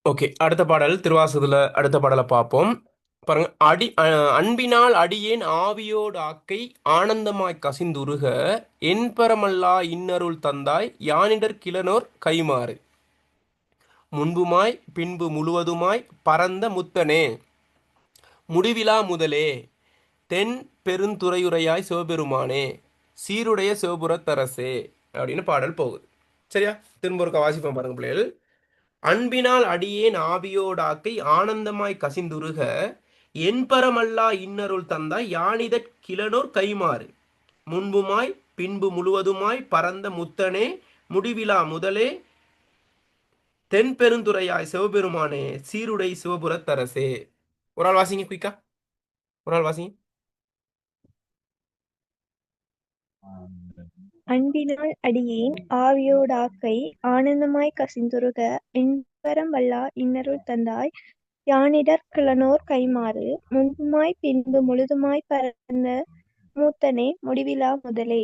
Okay, அடுத்த பாடல் திருவாசகத்துல அடுத்த பாடலை பார்ப்போம். பாருங்க. அன்பினால் அடியேன் ஆவியோடு ஆக்கை ஆனந்தமாய் கசிந்துருக என்பரமல்லா இன்னருள் தந்தாய் யானிடர் கிளனோர் கைமாறு முன்புமாய் பின்பு முழுவதுமாய் பரந்த முத்தனே முடிவிலா முதலே தென் பெருந்துறையுரையாய் சிவபெருமானே சீருடைய சிவபுரத்தரசே அப்படின்னு பாடல் போகுது. சரியா? திரும்ப ஒரு வாசிப்போம் பாருங்க பிள்ளைகள். அன்பினால் அடியேன் ஆவியோடாக்கை ஆனந்தமாய் கசிந்துருக என்பரமல்லா இன்னருள் தந்தாய் யானிதற் கிளனோர் கைமாறு முன்புமாய் பின்பு முழுவதுமாய் பரந்த முத்தனே முடிவிலா முதலே தென் பெருந்துறையாய் சிவபெருமானே சீருடை சிவபுரத்தரசே. ஒரு ஆள் வாசிங்க குயிக்கா, ஒரு ஆள் வாசிங்க. அன்பினால் அடியேன் ஆவியோடாக்கை ஆனந்தமாய் கசிந்துருக என்பரம் வல்லா இன்னருள் தந்தாய் யானிடர் கிளனோர் கைமாறு முன்புமாய் பின்பு முழுதுமாய் பரந்த மூத்தனே முடிவிலா முதலே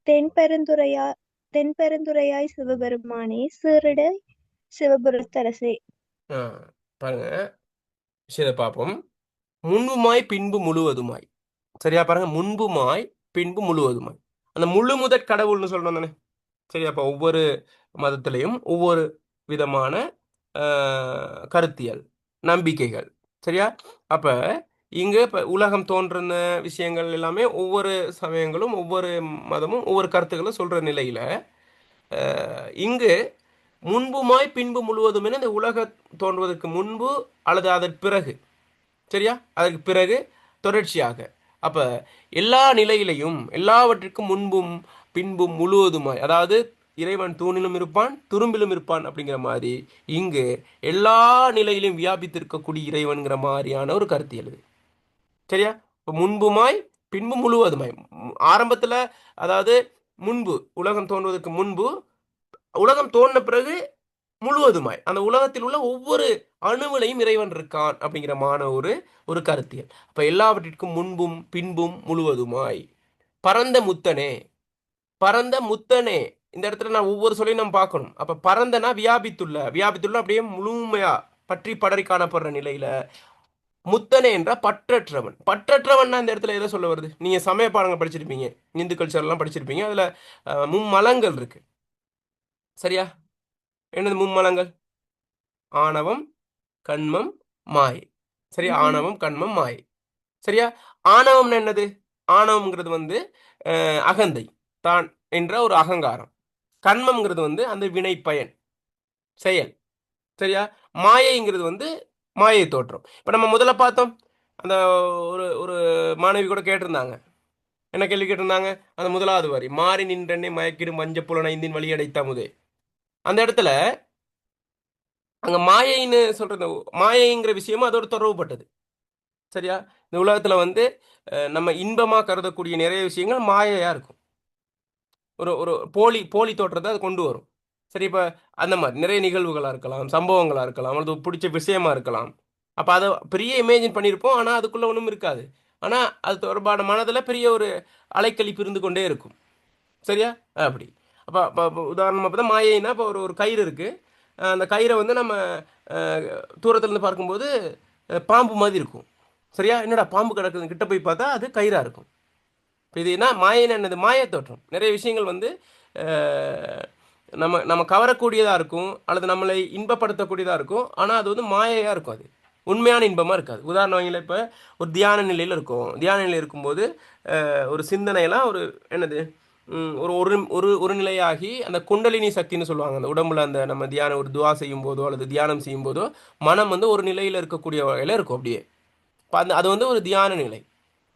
தென்பெருந்துறையா தென்பெருந்துறையாய் சிவபெருமானே சீருடை சிவபுரத்தரசே. பாருங்க, விஷயத்தை பார்ப்போம். முன்புமாய் பின்பு முழுவதுமாய். சரியா? பாருங்க, முன்புமாய் பின்பு முழுவதுமாய். அந்த முழு முதற் கடவுள்னு சொல்றோம் தானே. சரியா? அப்போ ஒவ்வொரு மதத்திலையும் ஒவ்வொரு விதமான கருத்தியல் நம்பிக்கைகள். சரியா? அப்ப இங்க இப்ப உலகம் தோன்றின விஷயங்கள் எல்லாமே ஒவ்வொரு சமயங்களும் ஒவ்வொரு மதமும் ஒவ்வொரு கருத்துக்களும் சொல்ற நிலையில இங்கு முன்புமாய் பின்பு முழுவதும் என இந்த உலக தோன்றுவதற்கு முன்பு அல்லது அதற்கு பிறகு. சரியா? அதற்கு பிறகு தொடர்ச்சியாக. அப்ப எல்லா நிலையிலையும் எல்லாவற்றிற்கும் முன்பும் பின்பும் முழுவதுமாய், அதாவது இறைவன் தூணிலும் இருப்பான் துரும்பிலும் இருப்பான் அப்படிங்கிற மாதிரி இங்கு எல்லா நிலையிலும் வியாபித்திருக்கக்கூடிய இறைவன்கிற மாதிரியான ஒரு கருத்தியல் இது. சரியா? இப்போ முன்புமாய் பின்பு முழுவதுமாய். ஆரம்பத்துல, அதாவது முன்பு உலகம் தோன்றுவதற்கு முன்பு, உலகம் தோன்றின பிறகு முழுவதுமாய் அந்த உலகத்தில் உள்ள ஒவ்வொரு அணுவிலையும் இறைவன் இருக்கான் அப்படிங்கிற ஒரு ஒரு கருத்தியல். அப்ப எல்லாவற்றிற்கும் முன்பும் பின்பும் முழுவதுமாய் பரந்த முத்தனே. பரந்த முத்தனே, இந்த இடத்துல நான் ஒவ்வொரு சொல்லையும் நம்ம பார்க்கணும். அப்ப பரந்தனா வியாபித்துள்ள, வியாபித்துள்ள அப்படியே முழுமையா பற்றி படரி காணப்படுற நிலையில. முத்தனே என்ற பற்றற்றவன். பற்றற்றவன் இந்த இடத்துல எதை சொல்ல வருது? நீங்க சமய பாடங்கள் படிச்சிருப்பீங்க, இந்து கல்ச்சர் எல்லாம் படிச்சிருப்பீங்க. அதுல மும்மலங்கள் இருக்கு. சரியா? என்னது மும்மலங்கள்? ஆணவம், கண்மம், மாயை. சரியா? ஆணவம், கண்மம், மாயை. சரியா? ஆணவம் என்னது? ஆணவம்ங்கிறது அகந்தை தான் என்ற ஒரு அகங்காரம். கண்மம்ங்கிறது அந்த வினை பயன் செயல். சரியா? மாயைங்கிறது மாயை தோற்றம். இப்ப நம்ம முதல்ல பார்த்தோம், அந்த ஒரு ஒரு மாணவி கூட கேட்டிருந்தாங்க. என்ன கேள்வி கேட்டிருந்தாங்க? அந்த முதலாவது வரி, மாறி நின்றென்னை மயக்கிடும் மஞ்ச புலன் ஐந்தின் வழியடைத்த முதே. அந்த இடத்துல அங்க மாயைன்னு சொல்றது, மாயைங்கிற விஷயமும் அதோட தொடர்புப்பட்டது. சரியா? இந்த உலகத்துல நம்ம இன்பமா கருதக்கூடிய நிறைய விஷயங்கள் மாயையா இருக்கும். ஒரு ஒரு போலி போலி தோற்றத்தை அது கொண்டு வரும். சரி, இப்ப அந்த மாதிரி நிறைய நிகழ்வுகளா இருக்கலாம், சம்பவங்களா இருக்கலாம், அல்லது பிடிச்ச விஷயமா இருக்கலாம். அப்ப அதை பெரிய இமேஜின் பண்ணியிருப்போம், ஆனா அதுக்குள்ள ஒன்றும் இருக்காது. ஆனா அது தொடர்பான மனதில் பெரிய ஒரு அலைக்கழிப்பு இருந்து கொண்டே இருக்கும். சரியா? அப்படி. அப்போ உதாரணமாக பார்த்தா மாயைன்னா, இப்போ ஒரு ஒரு கயிறு இருக்கு. அந்த கயிறை நம்ம தூரத்துலேருந்து பார்க்கும்போது பாம்பு மாதிரி இருக்கும். சரியா? என்னடா பாம்பு கிடக்குது, கிட்ட போய் பார்த்தா அது கயிறா இருக்கும். இப்போ இது என்ன மாயைன்னு? என்னது? மாய தோற்றம். நிறைய விஷயங்கள் நம்ம நம்ம கவரக்கூடியதாக இருக்கும், அல்லது நம்மளை இன்பப்படுத்தக்கூடியதாக இருக்கும். ஆனால் அது மாயையாக இருக்கும். அது உண்மையான இன்பமாக இருக்காது. உதாரணம் வைங்களேன், இப்போ ஒரு தியான நிலையில் இருக்கும். தியான நிலையில் இருக்கும்போது ஒரு சிந்தனையெல்லாம் ஒரு என்னது ஒரு ஒரு ஒரு ஒரு நிலையாகி அந்த குண்டலினி சக்தின்னு சொல்லுவாங்க. அந்த உடம்புல அந்த நம்ம தியானம் ஒரு துவா செய்யும் போதோ அல்லது தியானம் செய்யும் போதோ மனம் ஒரு நிலையில் இருக்கக்கூடிய வகையில் இருக்கும் அப்படியே. இப்போ அது ஒரு தியான நிலை.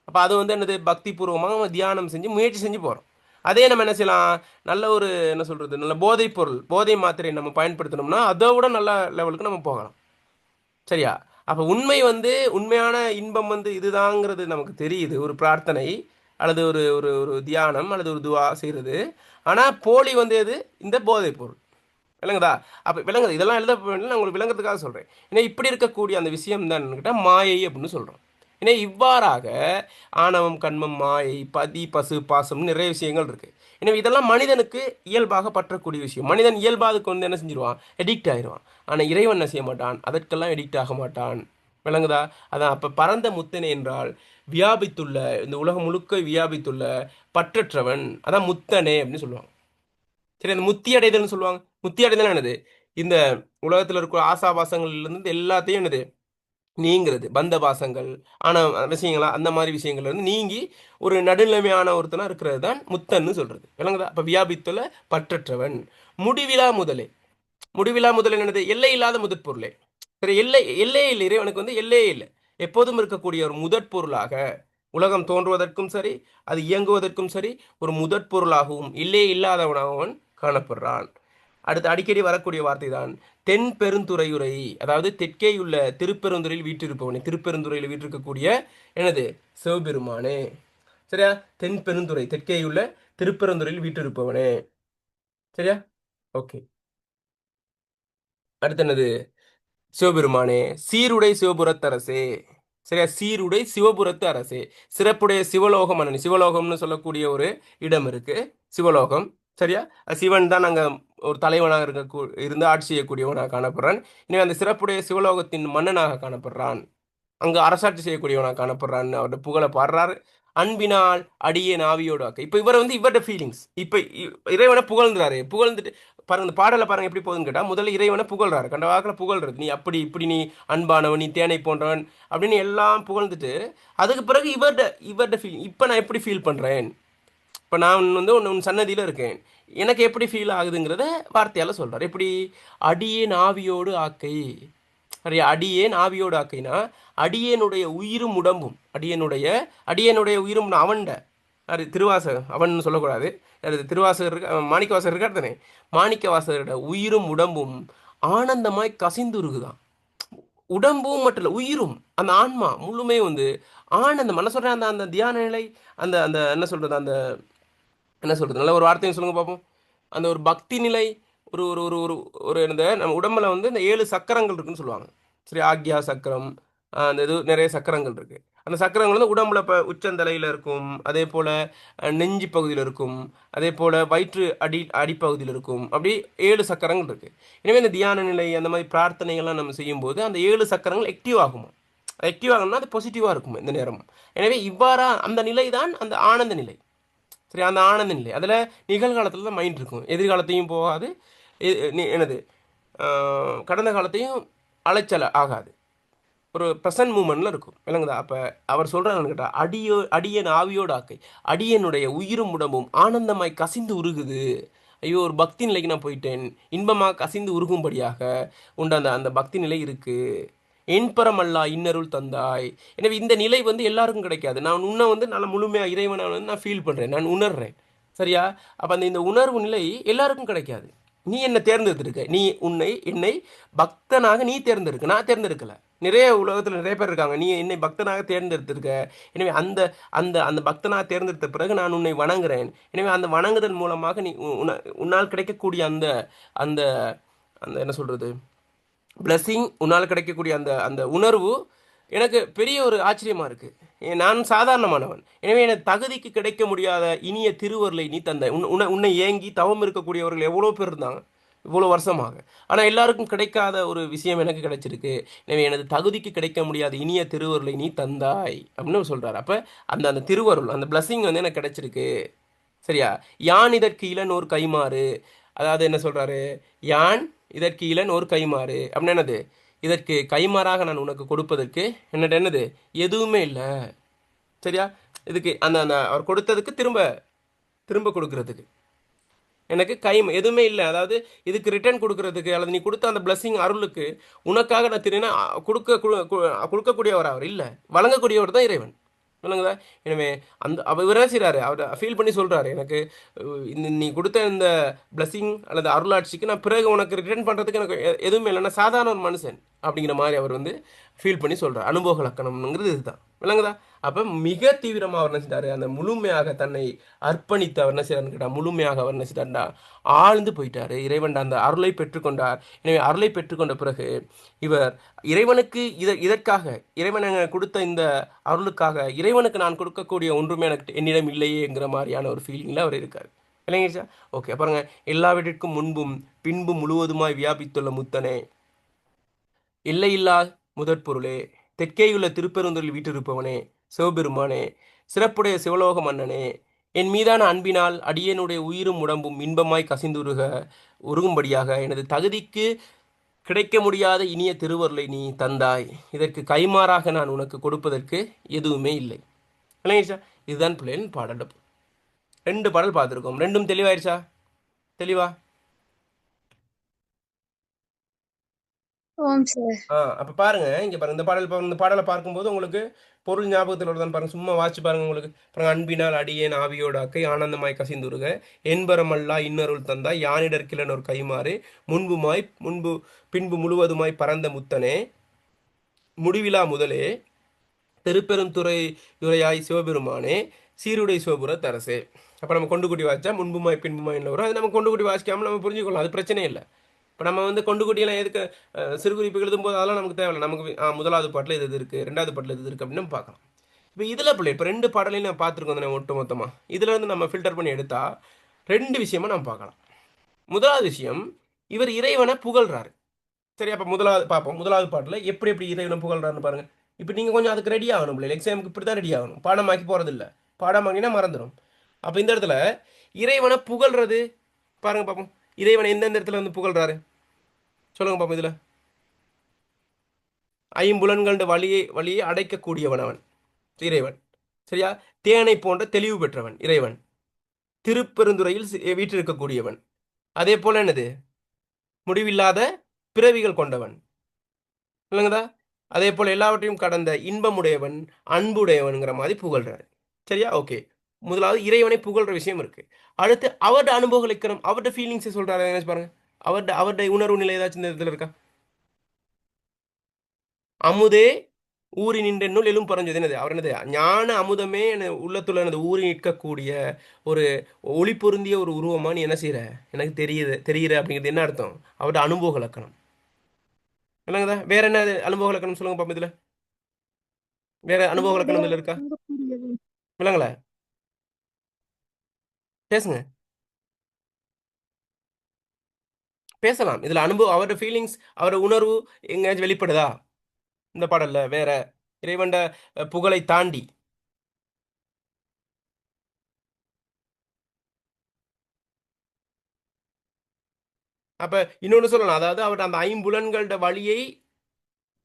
அப்போ அது என்னது? பக்தி பூர்வமாக நம்ம தியானம் செஞ்சு முயற்சி செஞ்சு போகிறோம். அதே நம்ம என்ன செய்யலாம்? நல்ல ஒரு என்ன சொல்கிறது, நல்ல போதைப் பொருள், போதை மாத்திரை நம்ம பயன்படுத்தினோம்னா அதை விட நல்ல லெவலுக்கு நம்ம போகலாம். சரியா? அப்போ உண்மையான இன்பம் இதுதாங்கிறது நமக்கு தெரியுது. ஒரு பிரார்த்தனை அல்லது ஒரு ஒரு ஒரு தியானம் அல்லது ஒரு துவா செய்கிறது. ஆனால் போலி எது? இந்த போதைப் பொருள். விளங்குதா? அப்போ விளங்குது. இதெல்லாம் எழுத நான் உங்களுக்கு விளங்குறதுக்காக சொல்கிறேன். ஏன்னா இப்படி இருக்கக்கூடிய அந்த விஷயம் தான் கேட்டால் மாயை அப்படின்னு சொல்கிறோம். ஏன்னா இவ்வாறாக ஆணவம், கண்மம், மாயை, பதி, பசு, பாசம் நிறைய விஷயங்கள் இருக்குது. எனவே இதெல்லாம் மனிதனுக்கு இயல்பாக பற்றக்கூடிய விஷயம். மனிதன் இயல்பாதுக்கு வந்து என்ன செஞ்சிருவான், எடிக்ட் ஆயிடுவான். ஆனால் இறைவன் என்ன செய்ய மாட்டான், அதற்கெல்லாம் எடிக்ட் ஆக மாட்டான். விளங்குதா? அதான் அப்போ பரந்த முத்தனை என்றால் வியாபித்துள்ள, இந்த உலகம் முழுக்க வியாபித்துள்ள பற்றற்றவன், அதான் முத்தனே அப்படின்னு சொல்லுவாங்க. சரி, அந்த முத்தி அடைதல்னு சொல்லுவாங்க. முத்தி அடைதல் என்னது, இந்த உலகத்தில் இருக்கிற ஆசாபாசங்கள்ல இருந்து எல்லாத்தையும் என்னது நீங்கிறது, பந்த பாசங்கள் ஆன விஷயங்களா அந்த மாதிரி விஷயங்கள்ல இருந்து நீங்கி ஒரு நடுநிலைமையான ஒருத்தனா இருக்கிறது தான் முத்தன்னு சொல்றது. விளங்குதா? அப்ப வியாபித்துல பற்றற்றவன், முடிவிலா முதலே. முடிவிலா முதல் என்னது, எல்லை இல்லாத முதற் பொருளே. சரி, எல்லையே இல்லை, இறைவனுக்கு வந்து எல்லையே இல்லை. எப்போதும் இருக்கக்கூடிய ஒரு முதற் பொருளாக, உலகம் தோன்றுவதற்கும் சரி அது இயங்குவதற்கும் சரி ஒரு முதற் பொருளாகவும் எல்லையே இல்லாதவனாகவும் அவன் காணப்படுறான். அடுத்து அடிக்கடி வரக்கூடிய வார்த்தை தான் தென் பெருந்துறையுரை, அதாவது தெற்கேயுள்ள திருப்பெருந்துறையில் வீற்றிருப்பவனே. திருப்பெருந்துறையில் வீற்றிருக்கக்கூடிய எனது சிவபெருமானே. சரியா? தென் பெருந்துறை, தெற்கேயுள்ள திருப்பெருந்துறையில் வீற்றிருப்பவனே. சரியா? ஓகே. அடுத்து என்னது, சிவபெருமானே சீருடை சிவபுரத்தரசே. சரியா? சீருடை சிவபுரத்து அரசே, சிறப்புடைய சிவலோகம் மன்னன். சிவலோகம்னு சொல்லக்கூடிய ஒரு இடம் இருக்கு, சிவலோகம். சரியா? சிவன் தான் அங்க ஒரு தலைவனாக இருந்து ஆட்சி செய்யக்கூடியவனாக காணப்படுறான். எனவே அந்த சிறப்புடைய சிவலோகத்தின் மன்னனாக காணப்படுறான், அங்க அரசாட்சி செய்யக்கூடியவனாக காணப்படுறான்னு அவருடைய புகழை பாடுறாரு. அன்பினால் அடியே நாவியோடு ஆக்க. இப்ப இவர் வந்து இவருடைய ஃபீலிங்ஸ், இப்ப இறைவனை புகழ்ந்துறாரு. புகழ்ந்துட்டு பாருங்க, இந்த பாடலை பாருங்க எப்படி போகுதுன்னு கேட்டா, முதல்ல இறைவனை புகழ்றாரு, கண்ட வாக்கில் புகழ்றது, நீ அப்படி இப்படி, நீ அன்பானவன், நீ தேனை போன்றவன் அப்படின்னு எல்லாம் புகழ்ந்துட்டு, அதுக்கு பிறகு இவர்ட ஃபீலிங், இப்ப நான் எப்படி ஃபீல் பண்றேன், இப்போ நான் வந்து உன் சன்னதியில் இருக்கேன், எனக்கு எப்படி ஃபீல் ஆகுதுங்கிறத வார்த்தையால் சொல்கிறார். எப்படி, அடியேன் ஆவியோடு ஆக்கை. சரியா? அடியேன் ஆவியோடு ஆக்கைனா அடியனுடைய உயிரும் உடம்பும், அடியனுடைய உயிரும் அவன்ட, அது திருவாசகர், அவன் சொல்லக்கூடாது, அது திருவாசகர் மாணிக்க வாசகர் இருக்கார் தானே, மாணிக்க வாசகரோட உயிரும் உடம்பும் ஆனந்தமாய் கசிந்துருகுதான். உடம்பும் மட்டும் இல்லை, உயிரும் அந்த ஆன்மா முழுமே வந்து ஆனந்தம். என்ன சொல்கிறேன், அந்த அந்த தியான நிலை, அந்த அந்த என்ன சொல்கிறது, அந்த என்ன சொல்கிறது, நல்ல ஒரு வார்த்தையும் சொல்லுங்க பார்ப்போம். அந்த ஒரு பக்தி நிலை, ஒரு ஒரு ஒரு ஒரு ஒரு இந்த நம்ம உடம்புல வந்து இந்த 7 சக்கரங்கள் இருக்குன்னு சொல்லுவாங்க. சரி, ஆக்யா சக்கரம், அந்த இது நிறைய சக்கரங்கள் இருக்கு. அந்த சக்கரங்கள் வந்து உடம்புல இப்போ உச்சந்தலையில் இருக்கும், அதே போல் நெஞ்சு பகுதியில் இருக்கும், அதே போல் வயிற்று அடிப்பகுதியில் இருக்கும். அப்படி 7 சக்கரங்கள் இருக்கு. எனவே இந்த தியான நிலை அந்த மாதிரி பிரார்த்தனைகள்லாம் நம்ம செய்யும்போது அந்த 7 சக்கரங்கள் ஆக்டிவ் ஆகுமா. ஆக்டிவ் ஆகணும்னா அது பாசிட்டிவாக இருக்கும் இந்த நேரம். எனவே இவ்வாறா அந்த நிலை தான் அந்த ஆனந்த நிலை. சரி, அந்த ஆனந்த நிலை அதில் நிகழ்காலத்தில் தான் மைண்ட் இருக்கும், எதிர்காலத்தையும் போகாது, என்னது கடந்த காலத்தையும் அலைச்சல் ஆகாது, ஒரு ப்ரெசன்ட் மூமெண்ட்ல இருக்கும். விளங்குதா? அப்போ அவர் சொல்கிறாங்கன்னு கேட்டால், அடியன் ஆவியோடு ஆக்கை, அடியனுடைய உயிரும் உடம்பும் ஆனந்தமாய் கசிந்து உருகுது. ஐயோ, ஒரு பக்தி நிலைக்கு நான் போயிட்டேன், இன்பமாக கசிந்து உருகும்படியாக உண்டு அந்த அந்த பக்தி நிலை இருக்குது. என்பரமல்லா இன்னருள் தந்தாய். எனவே இந்த நிலை வந்து எல்லாருக்கும் கிடைக்காது. நான் உன்னை வந்து நல்ல முழுமையாக இறைவனை வந்து நான் ஃபீல் பண்ணுறேன், நான் உணர்றேன். சரியா? அப்போ அந்த இந்த உணர்வு நிலை எல்லாருக்கும் கிடைக்காது. நீ என்னை தேர்ந்தெடுத்திருக்க, நீ என்னை பக்தனாக நீ தேர்ந்தெடுக்க, நான் தேர்ந்தெடுக்கலை. நிறைய உலகத்தில் நிறைய பேர் இருக்காங்க, நீ என்னை பக்தனாக தேர்ந்தெடுத்திருக்க. எனவே அந்த அந்த அந்த பக்தனாக தேர்ந்தெடுத்த பிறகு நான் உன்னை வணங்குறேன். எனவே அந்த வணங்குதல் மூலமாக நீ உன்னால் கிடைக்கக்கூடிய அந்த அந்த அந்த என்ன சொல்கிறது, பிளஸ்ஸிங், உன்னால் கிடைக்கக்கூடிய அந்த அந்த உணர்வு எனக்கு பெரிய ஒரு ஆச்சரியமாக இருக்குது. நான் சாதாரணமானவன், எனவே எனக்கு தகுதிக்கு கிடைக்க முடியாத இனிய திருவருளை நீ தந்த. உன்னை ஏங்கி தவம் இருக்கக்கூடியவர்கள் எவ்வளோ பேர் இருந்தாங்க இவ்வளோ வருஷமாக, ஆனால் எல்லாருக்கும் கிடைக்காத ஒரு விஷயம் எனக்கு கிடைச்சிருக்கு. எனவே எனது தகுதிக்கு கிடைக்க முடியாத இனிய திருவருளை நீ தந்தாய் அப்படின்னு சொல்கிறார். அப்போ அந்த அந்த திருவருள், அந்த பிளஸ்ஸிங் வந்து எனக்கு கிடைச்சிருக்கு. சரியா? யான் இதற்கு இளன் ஒரு கைமாறு, அதாவது என்ன சொல்கிறாரு, யான் இதற்கு இளன் ஒரு கைமாறு அப்படின்னா என்னது, இதற்கு கைமாறாக நான் உனக்கு கொடுப்பதற்கு என்னட்ட என்னது எதுவுமே இல்லை. சரியா? இதுக்கு அந்த அந்த அவர் கொடுத்ததுக்கு திரும்ப திரும்ப கொடுக்கறதுக்கு எனக்கு எதுவுமே இல்லை. அதாவது இதுக்கு ரிட்டர்ன் கொடுக்கறதுக்கு, அல்லது நீ கொடுத்த அந்த பிளஸ்ஸிங் அருளுக்கு உனக்காக நான் திரும்ப கொடுக்கக்கூடியவர் அவர் இல்லை, வழங்கக்கூடியவர் தான் இறைவன். சொல்லுங்கதா? எனவே அந்த அவர் என்ன செய்கிறாரு, அவர் ஃபீல் பண்ணி சொல்கிறாரு, எனக்கு இந்த நீ கொடுத்த இந்த பிளஸ்ஸிங் அல்லது அருளாட்சிக்கு நான் பிறகு உனக்கு ரிட்டர்ன் பண்ணுறதுக்கு எனக்கு எதுவுமே இல்லை, நான் சாதாரண ஒரு மனுஷன் அப்படிங்கிற மாதிரி அவர் வந்து ஃபீல் பண்ணி சொல்கிறார். அனுபவ லக்கணம்ங்கிறது இதுதான். விளங்குதா? அப்போ மிக தீவிரமாக அவர் என்ன செஞ்சார், அந்த முழுமையாக தன்னை அர்ப்பணித்து அவர் என்ன செய்யறாருன்னு கேட்டால், முழுமையாக அவர் என்ன செய்தார்டா ஆழ்ந்து போயிட்டார், இறைவன் அந்த அருளை பெற்றுக்கொண்டார். எனவே அருளை பெற்றுக்கொண்ட பிறகு இவர் இறைவனுக்கு இதற்காக இறைவன் கொடுத்த இந்த அருளுக்காக இறைவனுக்கு நான் கொடுக்கக்கூடிய ஒன்றுமே எனக்கு என்னிடம் இல்லையேங்கிற மாதிரியான ஒரு ஃபீலிங்கில் அவர் இருக்கார். விளங்கிடுச்சா? ஓகே பாருங்க. எல்லாவற்றிற்கும் முன்பும் பின்பு முழுவதுமாய் வியாபித்துள்ள முத்தனே, எல்லையில்லா முதற்பொருளே, தெற்கேயுள்ள திருப்பெருந்துறையில் வீற்றிருப்பவனே, சிவபெருமானே, சிறப்புடைய சிவலோக மன்னனே, என் மீதான அன்பினால் அடியனுடைய உயிரும் உடம்பும் இன்பமாய் கசிந்துருக உருகும்படியாக எனது தகுதிக்கு கிடைக்க முடியாத இனிய திருவருளை நீ தந்தாய். இதற்கு கைமாறாக நான் உனக்கு கொடுப்பதற்கு எதுவுமே இல்லை. விளங்கிடுச்சா? இதுதான் பிள்ளைகளின் பாடல். 2 பாடல் பார்த்துருக்கோம். ரெண்டும் தெளிவாயிருச்சா? தெளிவா? ஓம் சார். அப்ப பாருங்க, இங்க பாருங்க. இந்த பாடலை பார்க்கும்போது உங்களுக்கு பொருள் ஞாபகத்தில் வருதான்னு பாருங்க. சும்மா வாசிச்சு பாருங்க உங்களுக்கு. பாருங்க, அன்பினால் அடியேன் ஆவியோட அக்கை ஆனந்தமாய் கசிந்துருக என்பரமல்லா இன்னருள் தந்தாய் யானிடர் கிளனோர் கைமாறு முன்பு பின்பு முழுவதுமாய் பரந்த முத்தனே, முடிவிலா முதலே, திருப்பெருந்துறை துறையாய் சிவபெருமானே, சீருடை சிவபுர தரசே. அப்போ நம்ம கொண்டு கூட்டி வாசிச்சா முன்புமாய் பின்புமாய் என்ன வரும்? அது நம்ம கொண்டு கூட்டி வாசிக்காமல் நம்ம புரிஞ்சுக்கலாம். அது பிரச்சனை இல்லை. இப்போ நம்ம வந்து கொண்டு கூட்டியெல்லாம் எதுக்கு சிறு குறிப்பு எழுதும்போது அதெல்லாம் நமக்கு தேவையில்லை. நமக்கு முதலாவது பாட்டில் இது இருக்குது, ரெண்டாவது பாட்டில் இது இருக்குது அப்படின்னு நம்ம பார்க்கலாம். இப்போ இதில் பிள்ளை இப்போ 2 பாடலையும் நான் பார்த்துருக்கோம் தானே ஒட்டு மொத்தமாக. இதில் இருந்து நம்ம ஃபில்டர் பண்ணி எடுத்தால் 2 விஷயமா நம்ம பார்க்கலாம். முதலாவது விஷயம், இவர் இறைவனை புகழ்றாரு. சரி, அப்போ முதலாவது பார்ப்போம். முதலாவது பாட்டில் எப்படி எப்படி இறைவனை புகழ்றாருன்னு பாருங்கள். இப்போ நீங்கள் கொஞ்சம் அதுக்கு ரெடி ஆகணும் பிள்ளை. எக்ஸாமுக்கு இப்படி தான் ரெடி ஆகணும். பாடமாக்கி போகிறதில்ல. பாடமாக்கினா மறந்துடும். அப்போ இந்த இடத்துல இறைவனை புகழ்றது பாருங்க பார்ப்போம். இறைவனை எந்தெந்த இடத்துல வந்து புகழ்றாரு சொல்லுங்க பார்ப்போம். இதில் ஐம்புலன்கள வழியை அடைக்கக்கூடியவன் அவன் இறைவன். சரியா? தேனை போன்ற தெளிவு பெற்றவன் இறைவன். திருப்பெருந்துறையில் வீற்றிருக்கக்கூடியவன். அதே போல என்னது? முடிவில்லாத பிறவிகள் கொண்டவன். இல்லைங்கதா? அதே போல எல்லாவற்றையும் கடந்த இன்பமுடையவன், அன்புடையவன்கிற மாதிரி புகழ்றாரு. சரியா? ஓகே. முதலாவது இறைவனை புகழ்ற விஷயம் இருக்கு. அடுத்து அவருடைய அனுபவம், அவருடைய ஃபீலிங்ஸை சொல்றாரு. என்ன பாருங்க, அவருடைய உணர்வு நிலை ஏதாச்சும் இந்த இடத்துல இருக்கா? அமுதே ஊறி நின்றென்னுள் எழும் பறஞ்சது. என்னது? அவர் என்னது? ஞான அமுதமே உள்ளத்துல எனது ஊறி நிற்கக்கூடிய ஒரு ஒளி பொருந்திய ஒரு உருவமா நீ என்ன செய்யற, எனக்கு தெரியுற அப்படிங்கிறது என்ன அர்த்தம்? அவருடைய அனுபவ இலக்கணம். இல்லைங்கதா? வேற என்ன அனுபவ இலக்கணம் சொல்லுங்க பாப்போம். இதுல வேற அனுபவ இலக்கணம் இதுல இருக்கா? இல்லைங்களா? பேசுங்க, பேசலாம். இதுல அனுபவம், அவரோட ஃபீலிங்ஸ், அவரோட உணர்வு எங்கேயாச்சும் வெளிப்படுதா இந்த பாடல்ல? வேற இறைவண்ட புகழை தாண்டி அப்ப இன்னொன்னு சொல்லலாம். அதாவது அவர் அந்த ஐம்புலன்களோட வழியை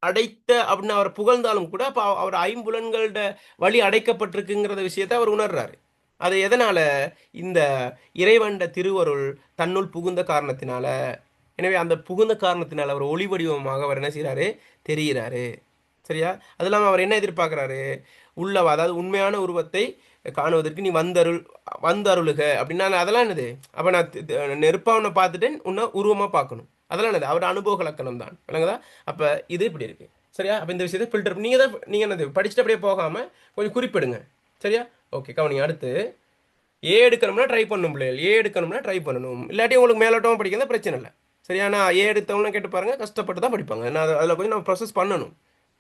அடைத்த அப்படின்னு அவர் புகழ்ந்தாலும் கூட அப்ப அவர் ஐம்புலன்களோட வழி அடைக்கப்பட்டிருக்குங்கிற விஷயத்தை அவர் உணர்றாரு. அது எதனால? இந்த இறைவண்ட திருவருள் தன்னுள் புகுந்த காரணத்தினால. எனவே அந்த புகுந்த காரணத்தினால அவர் ஒளி வடிவமாக அவர் என்ன செய்யறாரு? தெரிகிறாரு. சரியா? அது இல்லாமல் அவர் என்ன எதிர்பார்க்குறாரு? அதாவது உண்மையான உருவத்தை காணுவதற்கு நீ வந்தருளுக அப்படின்னா அதெல்லாம் என்னது? அப்போ நான் நெருப்பாவனை பார்த்துட்டு உன்னை உருவமாக பார்க்கணும். அதெல்லாம் என்னது? அவரோட அனுபவ இலக்கணம் தான். விளங்குதா? அப்போ இது இப்படி இருக்கு. சரியா? அப்போ இந்த விஷயத்தை ஃபில்டர் நீங்கள் என்னது படிச்சுட்டு அப்படியே போகாமல் கொஞ்சம் குறிப்பிடுங்க. சரியா? ஓகே, கவனிங்க. அடுத்து ஏ எடுக்கணும்னா ட்ரை பண்ணணும் பிள்ளைகள். ஏ எடுக்கணும்னா ட்ரை பண்ணணும். இல்லாட்டி உங்களுக்கு மேலோட்டமாக படிக்கிறதா பிரச்சனை இல்லை. சரியா? நான் ஏ எடுத்தவங்களும் கேட்டு பாருங்க, கஷ்டப்பட்டு தான் படிப்பாங்க. நான் அதில் கொஞ்சம் நம்ம ப்ரொசஸ் பண்ணணும்.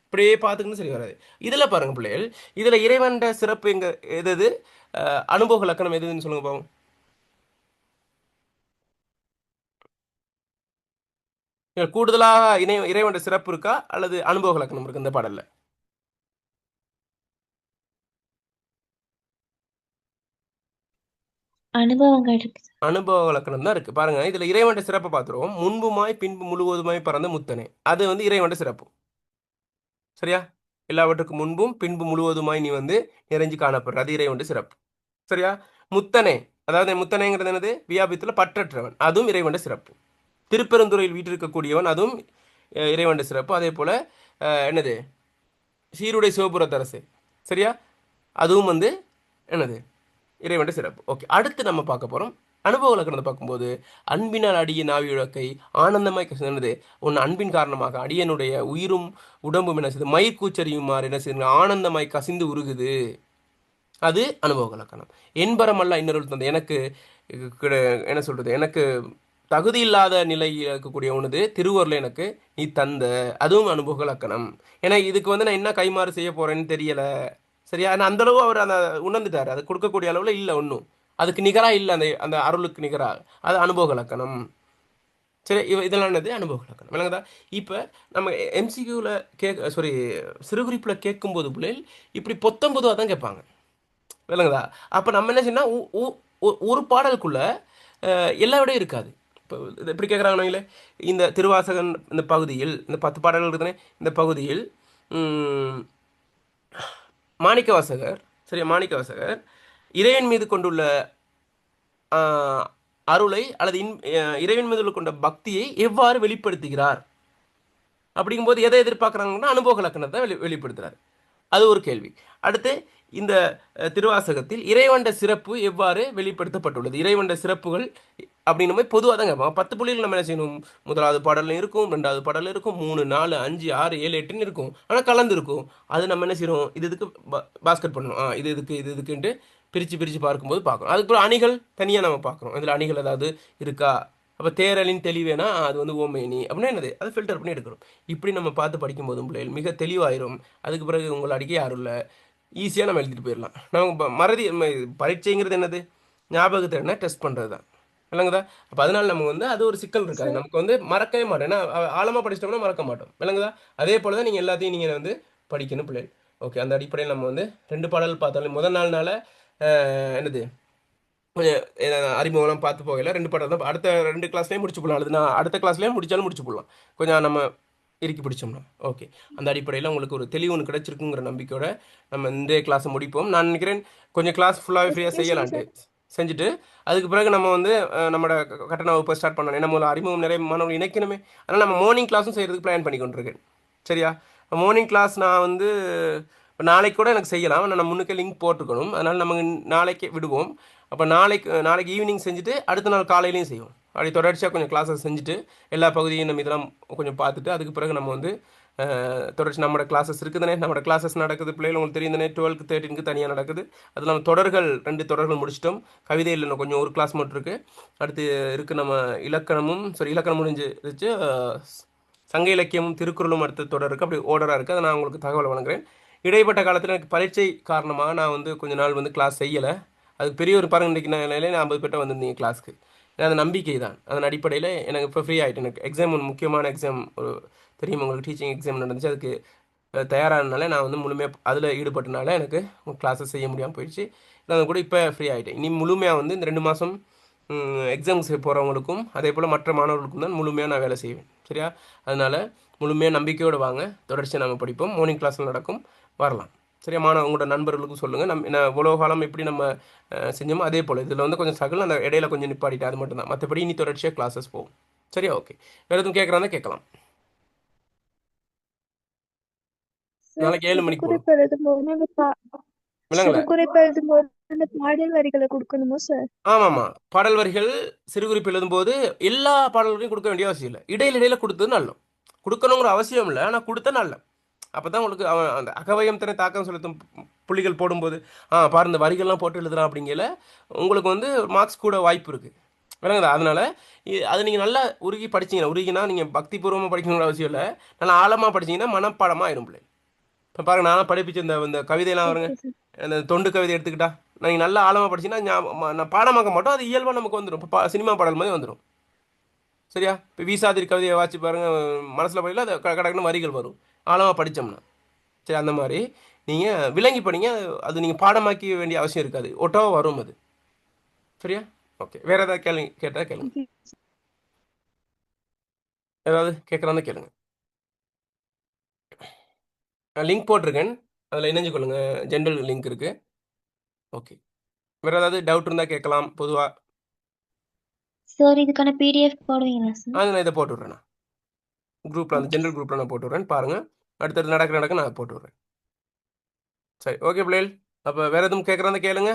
இப்படியே பார்த்துக்கணும், சரி வராது. இதில் பாருங்க பிள்ளைகள், இதில் இறைவன்ட சிறப்பு எங்க எது? அனுபவ லக்கணம் எதுன்னு சொல்லுங்க பாவம். கூடுதலாக இறைவன்ட சிறப்பு இருக்கா அல்லது அனுபவ லக்கணம் இருக்கு இந்த பாடல்ல? அனுபவங்கள் இருக்கு. அனுபவ லக்கணம் தான் இருக்கு. பாருங்க, இதுல இறைவன்ட சிறப்பை பார்த்துருவோம். முன்புமாய் பின்பு முழுவதுமாய் பறந்த முத்தனே, அது வந்து இறைவன்ட சிறப்பு. சரியா? எல்லாவற்றுக்கும் முன்பும் பின்பு முழுவதுமாய் நீ வந்து நிறைஞ்சு காணப்படுற, அது இறைவன்ட சிறப்பு. சரியா? முத்தனே, அதாவது முத்தனைங்கிறது என்னது? வியாபித்துல பற்றற்றவன், அதுவும் இறைவன்ட சிறப்பு. திருப்பெருந்துறையில் வீட்டிருக்கக்கூடியவன், அதுவும் இறைவன்ட சிறப்பு. அதே போல என்னது? சீருடை சிவபுரத்தரசு. சரியா? அதுவும் வந்து என்னது? இறைவன்ட சிறப்பு. ஓகே, அடுத்து நம்ம பார்க்க போறோம் அனுபவ இலக்கணத்தை பார்க்கும்போது, அன்பினால் அடிய நாவி உழக்கை ஆனந்தமாய் சொன்னது, உன் அன்பின் காரணமாக அடியனுடைய உயிரும் உடம்பும் என்ன செய்யுது? மயிர்கூச்சரியுமாறு என்ன செய்யுது? ஆனந்தமாய் கசிந்து உருகுது. அது அனுபவ இலக்கணம். என்பரமல்ல இன்னொரு தந்தை, எனக்கு என்ன சொல்றது, எனக்கு தகுதி இல்லாத நிலையில் இருக்கக்கூடிய உனது திருவருள் எனக்கு நீ தந்த, அதுவும் அனுபவ இலக்கணம். ஏன்னா இதுக்கு வந்து நான் என்ன கைமாறு செய்ய போறேன்னு தெரியல. சரியா? அந்த அளவு அவர் அந்த உணர்ந்துட்டாரு. அது கொடுக்கக்கூடிய அளவுல இல்லை ஒன்றும். அதுக்கு நிகரா இல்லை, அந்த அந்த அருளுக்கு நிகரா. அது அனுபவ இலக்கணம். சரி, இதெல்லாம் என்னது அனுபவ இலக்கணம், விளங்குதா? இப்போ நம்ம எம்சிக்யூவில் சாரி, சிறுகுறிப்பில் கேட்கும்போது பிள்ளைகள் இப்படி பொத்தம்பொதுவாக தான் கேட்பாங்க, விளங்குதா? அப்போ நம்ம என்ன செய்யணும், ஒரு பாடலுக்குள்ள எல்லா விடையும் இருக்காது. இப்போ இது எப்படி கேட்குறாங்கன்னு, இந்த திருவாசகன் இந்த பகுதியில் இந்த 10 பாடல்கள் இருக்குதுனே, இந்த பகுதியில் மாணிக்கவாசகர், சரியா, மாணிக்கவாசகர் இறைவன் மீது கொண்டுள்ள அருளை அல்லது இறைவன் மீது கொண்ட பக்தியை எவ்வாறு வெளிப்படுத்துகிறார் அப்படிங்கும்போது எதை எதிர்பார்க்குறாங்கன்னா அனுபவ இலக்கணத்தை வெளிப்படுத்துறாரு. அது ஒரு கேள்வி. அடுத்து, இந்த திருவாசகத்தில் இறைவண்ட சிறப்பு எவ்வாறு வெளிப்படுத்தப்பட்டுள்ளது, இறைவண்ட சிறப்புகள் அப்படின்னும் போது பொதுவாக தான் கேட்பாங்க. 10 புள்ளிகள் நம்ம என்ன செய்யணும், முதலாவது பாடலில் இருக்கும், ரெண்டாவது பாடலில் இருக்கும், 3, 4, 5, 6, 7, 8ன்னு இருக்கும், ஆனால் கலந்து இருக்கும். அது நம்ம என்ன செய்யணும், இது இதுக்கு பாஸ்கெட் பண்ணணும், இது இதுக்கு இது இதுக்குன்ட்டு பிரித்து பார்க்கும்போது பார்க்கணும். அதுக்கப்புறம் அணிகள் தனியாக நம்ம பார்க்குறோம், இதில் அணிகள் ஏதாவது இருக்கா. அப்போ தேரலின் தெளிவேனா அது வந்து ஓமேனி அப்படின்னா என்னது, அதை ஃபில்டர் பண்ணி எடுக்கணும். இப்படி நம்ம பார்த்து படிக்கும்போதும் பிள்ளைகள் மிக தெளிவாயிரும். அதுக்கு பிறகு உங்களை அடிக்க யாரும் இல்லை, ஈஸியாக நம்ம எழுதிட்டு போயிடலாம். நம்ம மறதி பரீட்சைங்கிறது என்னது, ஞாபகத்தை என்ன டெஸ்ட் பண்ணுறது தான், விளங்குதா? அப்போ அதனால நமக்கு வந்து அது ஒரு சிக்கல் இருக்காது, சார். நமக்கு வந்து மறக்கவே மாட்டோம். ஏன்னா ஆழமாக படிச்சிட்டோம்னா மறக்க மாட்டோம், விளங்குதா? அதே போல் தான் நீங்கள் எல்லாத்தையும் நீங்கள் வந்து படிக்கணும் பிள்ளைகள். ஓகே, அந்த அடிப்படையில் நம்ம வந்து 2 பாடல் பார்த்தாலும் முதல் நாள்னால என்னது கொஞ்சம் அறிமுகம்லாம் பார்த்து போகல, 2 பாடல் தான் அடுத்த 2 கிளாஸ்லேயும் முடிச்சு போடலாம், அல்லது நான் அடுத்த கிளாஸ்லேயும் முடிச்சாலும் முடிச்சு போடலாம், கொஞ்சம் நம்ம இறுக்கி பிடிச்சோம்னா. ஓகே, அந்த அடிப்படையில் உங்களுக்கு ஒரு தெளிவு ஒன்று கிடைச்சிருக்குங்கிற நம்பிக்கையோட நம்ம இந்த கிளாஸை முடிப்போம். நான் நினைக்கிறேன் கொஞ்சம் கிளாஸ் ஃபுல்லாகவே ஃப்ரீயாக பேசுங்க செய்யலான்ட்டு சார். செஞ்சுட்டு அதுக்கு பிறகு நம்ம வந்து நம்மளோட கட்டண வகுப்பை ஸ்டார்ட் பண்ணணும். ஏன்னா முதல்ல அறிமுகம் நிறைய மாணவர்கள் இணைக்கணுமே. அதனால் நம்ம மார்னிங் கிளாஸும் செய்கிறதுக்கு பிளான் பண்ணி கொண்டிருக்கேன். சரியா, மார்னிங் கிளாஸ் நான் வந்து இப்போ நாளைக்கு கூட எனக்கு செய்யலாம், ஆனால் நான் முன்னுக்கே லிங்க் போட்டுக்கணும். அதனால் நம்ம நாளைக்கு விடுவோம். அப்போ நாளைக்கு ஈவினிங் செஞ்சுட்டு அடுத்த நாள் காலையிலையும் செய்வோம். அப்படி தொடர்ச்சியாக கொஞ்சம் கிளாஸஸ் செஞ்சுட்டு எல்லா பகுதியும் நம்ம இதெல்லாம் கொஞ்சம் பார்த்துட்டு அதுக்கு பிறகு நம்ம வந்து தொடர்ச்சி நம்மளோட கிளாஸஸ் இருக்குதுனே, நம்மளோட கிளாஸஸ் நடக்குது பிள்ளைகள் உங்களுக்கு தெரியுதுனே, 12க்கு 13க்கு தனியாக நடக்குது. அது நம்ம தொடர்கள் 2 தொடர்கள் முடிச்சிட்டோம். கவிதையில் இன்னும் கொஞ்சம் ஒரு கிளாஸ் மட்டும் இருக்குது. அடுத்து இருக்குது நம்ம இலக்கணமும், சரி இலக்கணம் முடிஞ்சிருச்சு, சங்க இலக்கியமும் திருக்குறளும் அடுத்த தொடர் இருக்குது, அப்படி ஓர்டராக இருக்குது. அதை நான் உங்களுக்கு தகவல் வழங்குறேன். இடைப்பட்ட காலத்தில் எனக்கு பரீட்சை காரணமாக நான் வந்து கொஞ்ச நாள் வந்து கிளாஸ் செய்யலை. அதுக்கு பெரிய ஒரு பாருங்க, இன்றைக்கி நிலையில 50 பேர்ட்ட வந்திருந்தீங்க கிளாஸ்க்கு. அது நம்பிக்கை தான். அதன் அடிப்படையில் எனக்கு இப்போ ஃப்ரீ ஆகிட்டு, எனக்கு எக்ஸாம் ஒன்று முக்கியமான எக்ஸாம் ஒரு தெரியும் உங்களுக்கு, டீச்சிங் எக்ஸாம் நடந்துச்சு. அதுக்கு தயாரானனால நான் வந்து முழுமையாக அதில் ஈடுபட்டனால எனக்கு கிளாஸஸ் செய்ய முடியாமல் போயிடுச்சு. நான் கூட இப்போ ஃப்ரீ ஆகிட்டேன். இனி முழுமையாக வந்து இந்த 2 மாதம் எக்ஸாம்ஸ் போகிறவங்களுக்கும் அதே போல் மற்ற மாணவர்களுக்கும் தான் முழுமையாக நான் வேலை செய்வேன். சரியா, அதனால் முழுமையாக நம்பிக்கையோடு வாங்க, தொடர்ச்சியாக நம்ம படிப்போம். மார்னிங் கிளாஸில் நடக்கும், வரலாம். சரியா, உங்களோட நண்பர்களுக்கும் சொல்லுங்கள். நான் இவ்வளோ காலம் எப்படி நம்ம செஞ்சோமோ அதே போல் இதில் வந்து கொஞ்சம் சகல் அந்த இடையில கொஞ்சம் நிப்பாட்டிட்டு, அது மட்டும் தான். மற்றபடி இனி தொடர்ச்சியாக கிளாஸஸ் போகும். சரியா, ஓகே. வேறு எதுவும் கேட்குறாங்க கேட்கலாம். சார், நாளைக்கு 7 மணிக்கு போகணும், சிறுகுறிப்பு எழுதும்போது விலங்குல. சிறுகுறிப்பு எழுதும்போது அந்த பாடல் வரிகளை கொடுக்கணுமா சார்? ஆமாம்மா, பாடல் வரிகள் சிறுகுறிப்பு எழுதும்போது எல்லா பாடல்களையும் கொடுக்க வேண்டிய அவசியம் இல்லை, இடையில கொடுத்தது நல்லம். கொடுக்கணுங்கிற அவசியம் இல்லை, ஆனால் கொடுத்த நல்ல. அப்போ தான் உங்களுக்கு அவன் அந்த அகவயம் தானே தாக்கம் செலுத்தும் புள்ளிகள் போடும்போது பாரு இந்த வரிகள்லாம் போட்டு எழுதுறான் அப்படிங்கல உங்களுக்கு வந்து மார்க்ஸ் கூட வாய்ப்பு இருக்குது, விளங்குதா? அதனால் அது நீங்கள் நல்லா உருகி படிச்சிங்கன்னா, உருகினா நீங்கள் பக்தி பூர்வமாக படிக்கணுங்கிற அவசியம் இல்லை, நல்லா ஆழமாக படிச்சிங்கன்னா மனப்பாடமாக ஆயிரும் பிள்ளை. இப்போ பாருங்க, நானும் படிப்பிச்சு இந்த கவிதையெல்லாம் வருங்க, ஓகே சார். அந்த தொண்டு கவிதை எடுத்துக்கிட்டா நீங்கள் நல்லா ஆழமாக படிச்சிங்கன்னா நான் பாடமாக்க மாட்டோம், அது இயல்பாக நமக்கு வந்துடும். இப்போ சினிமா பாடல் மாதிரி வந்துடும். சரியா, இப்போ வீசாதிரி கவிதையை வாசி பாருங்கள், மனசில் படிக்கல, அது கடக்குன்னு வரிகள் வரும் ஆழமாக படித்தோம்னா. சரி, அந்த மாதிரி நீங்கள் விளங்கி படிங்க, அது நீங்கள் பாடமாக்க வேண்டிய அவசியம் இருக்காது, ஒட்டவா வரும் அது. சரியா, ஓகே. வேறு ஏதாவது கேட்டால் கேளுங்க, ஓகே. ஏதாவது கேட்குறான்னு கேளுங்க. நான் லிங்க் போட்டிருக்கேன், அதில் இணைஞ்சு கொள்ளுங்கள், ஜென்ரல் லிங்க் இருக்குது. ஓகே, வேறு ஏதாவது டவுட் இருந்தால் கேட்கலாம் பொதுவாக. சார், இதுக்கான பிடிஎஃப் போடுவீங்களா சார்? அது நான் இதை போட்டு விட்றேன், குரூப்பில் அந்த ஓகே ஜென்ரல் சார். குரூப்பில் நான் போட்டு விட்றேன், பாருங்கள். அடுத்தது நடக்க நான் போட்டு விட்றேன். சரி, ஓகே பிள்ளைகள். அப்போ வேறு எதுவும் கேட்குறான்னு கேளுங்க.